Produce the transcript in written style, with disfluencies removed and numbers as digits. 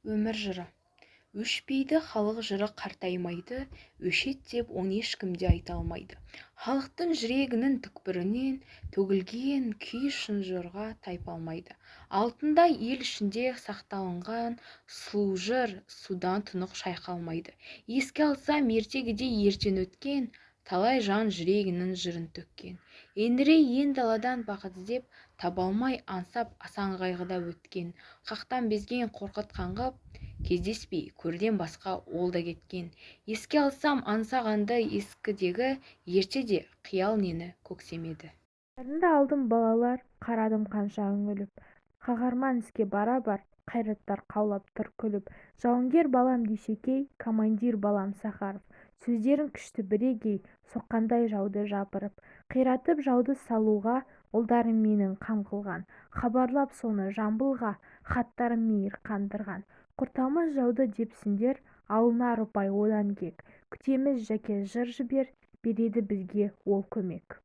Өмір жыры. Өшпейді халық жыры қартаймайды, өшет деп оны ешкім де айта алмайды. Халықтың жүрегінің түкпірінен төгілген күй шын жырға тайпалмайды. Алтында ел ішінде сақталынған сұлу жыр судан тұнық шайқалмайды. Еске алсам ертегіде ертен өткен, талай жан жүрегінің жырын төккен. Еңірей ен даладан бақыт іздеп, таба алмай аңсап асан қайғыда өткен. Қақтан безген қорқыт қаңғып, кездеспей көрден басқа ол да кеткен. Еске алсам аңсағанды ескідегі, ертеде қиял нені көксемеді. Қолдарында алдым балалар, қарадым қанша үңіліп, қаһарман іске бара-бар, қайраттар қаулап тұр күліп. Жауынгер балам Дүйсекей, командир балам Сахаров, сөздерің күшті бірегей, соққандай жауды жапырып. Қиратып жауды салуға, ұлдарым менің қам қылған, хабарлап соны Жамбылға, хаттарым мейір қандырған. Құртамыз жауды депсіңдер, алынар ұпай одан кек. Күтеміз жәке жыр жібер, береді бізге ол көмек.